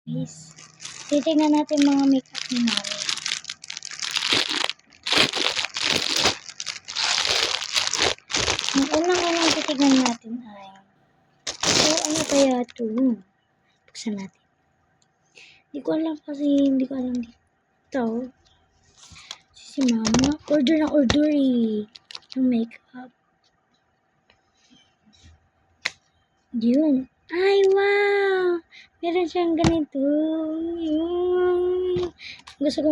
Guys, titignan natin mga makeup ni Mami. Ang unang titignan natin ay ano kaya ito? Buksan natin. Hindi ko alam dito. Si Mama, order ng makeup. Yun. Ay, wow! Meron siyang ganito. Yun. Gusto ko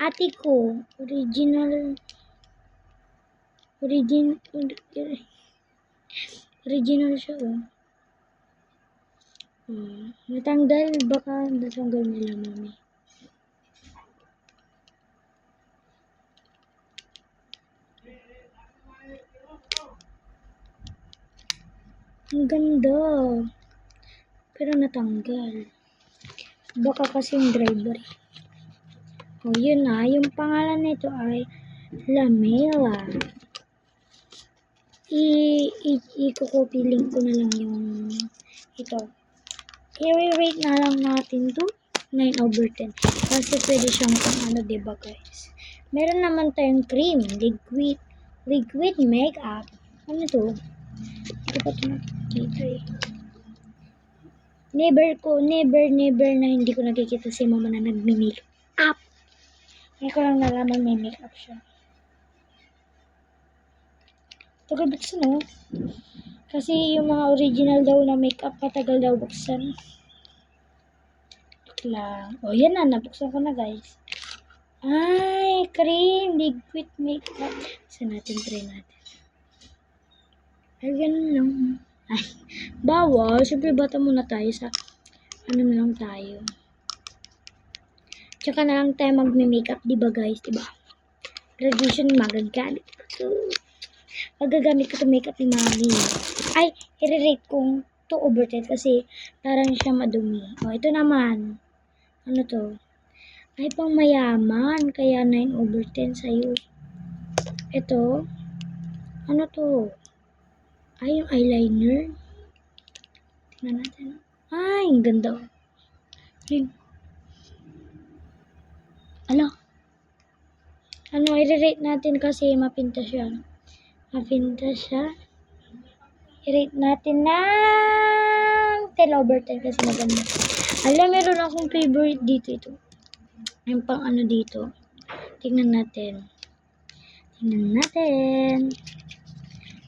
ate ko, original siya, oh. Natanggal, baka natanggal nila, Mami. Ang ganda. Pero natanggal. Baka kasing driver. Oh, yun na. Yung pangalan nito ay Lamela. I-copy link ko na lang yung ito. I-rate na lang natin to 9/10. Kasi pwede siyang pang ano, diba guys? Meron naman tayong cream. Liquid makeup. Ano to? Hindi ko pa ito nakikita eh. Never na hindi ko nakikita si Mama na nagmi-make up. Hindi ko lang nalaman may make up siya. Tagal buksan, oh. Kasi yung mga original daw na makeup matagal daw buksan. Lang. Oh, yan na. Nabuksan ko na, guys. Ay, cream. Liquid makeup. Saan natin try natin? Ay, ganun lang. Ay, bawal. Siyempre, bata muna tayo sa ano na lang tayo. Tsaka na lang tayo magme-makeup, diba, guys? Diba? Graduation, magagamit ko to. Magagamit ko to makeup ni Mami. Ay, i-rate kong 2/10 kasi parang siya madumi. O, ito naman. Ano to? Ay, pang mayaman. Kaya 9/10 sa'yo. Ito. Ano to? Ay, yung eyeliner. Tingnan natin. Ay, ang ganda. Yun. Ano, i-rate natin kasi mapinta siya. I-rate natin ng 10/10 kasi maganda. Alam, meron akong favorite dito ito. Yung pang ano dito. Tingnan natin.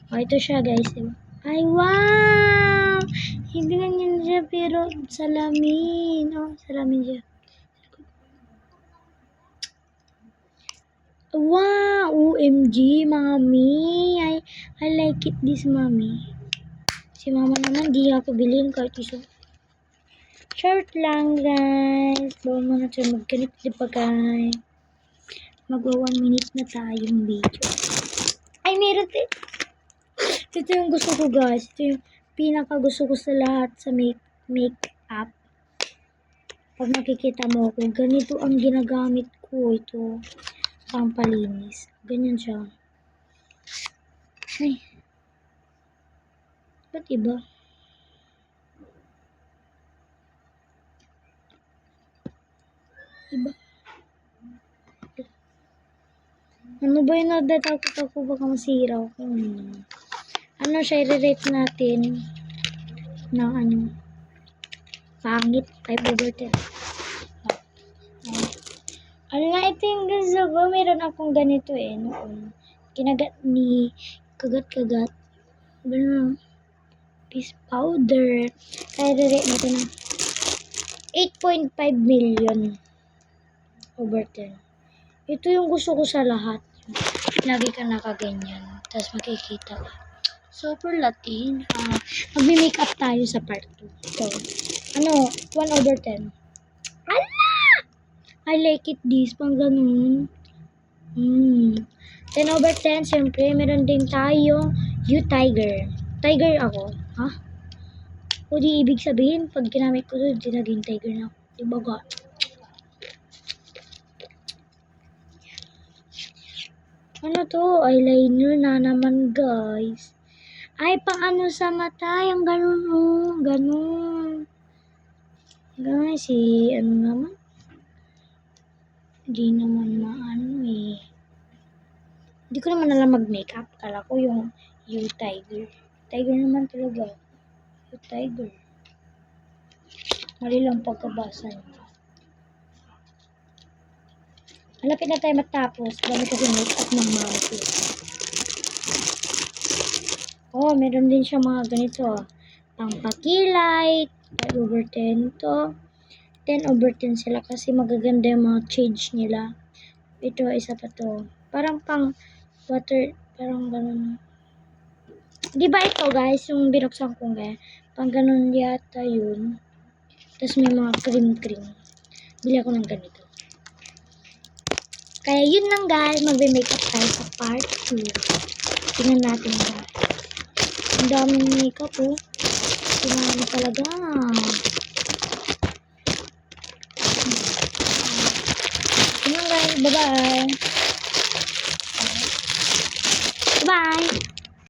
Oh, ito siya, guys. Ay, wow! Hindi ganyan siya, pero salamin. Oh, salamin siya. Wow! OMG, Mami. I like it this, Mami. Si Mama naman, di ako bilhin kahit isa. Short lang, guys. Bawa mo na tayo magkanip, di ba, guys? Magwa 1 minute na tayong video. Ay, meron din. Ito yung gusto ko, guys. Ito yung pinaka gusto ko sa lahat sa make-up. Pag makikita mo ako, ganito ang ginagamit ko. Ito, pampalinis. Ganyan siya. Ay. Ba't iba? Iba. Ano ba yun? Nadatakot ako baka masira ako. Ano siya, i-rate natin ng ano, pangit, 5/10. Ano nga, ito yung gusto ko. Meron akong ganito eh, noon. Kagat-kagat. Ano? Peace powder. Kaya i-rate natin ng 8.5 million over 10. Ito yung gusto ko sa lahat. Lagi ka nakaganyan. Tapos makikita ka. Super Latin. Magme-makeup tayo sa part 2. So, ano, 1/10. Ala! I like it this. Pang ganun. 10/10. Siyempre, meron din tayo U-Tiger. Tiger ako. Ha? O di ibig sabihin, pag ginamit ko ito, di naging tiger na ako. Diba ga? Ano to? Eyeliner na naman, guys. Ay, paano sa mata? Yung ganun, oh. Ganun. Guys, ano naman? Hindi naman maano eh. Hindi ko naman alam mag-makeup. Kala ko yung Tiger. Tiger naman talaga. You Tiger. Mali lang pagkabasa niya. Malapit na tayo matapos. Dami kasi makeup ng mama ko. Oh, meron din siya mga ganito. Pampakilay. 5/10 to. 10/10 sila kasi magaganda yung mga shades nila. Ito, isa pa to. Parang pang water, parang ganun. Di ba ito guys, yung binuksan ko nga, pang ganun yata yun. Tapos may mga cream. Bili ako ng ganito. Kaya yun lang guys, magbe-makeup tayo sa part 2. Tingnan natin guys. Ang daming makeup oh. Tingnan talaga. Yun lang guys, bye-bye. Bye!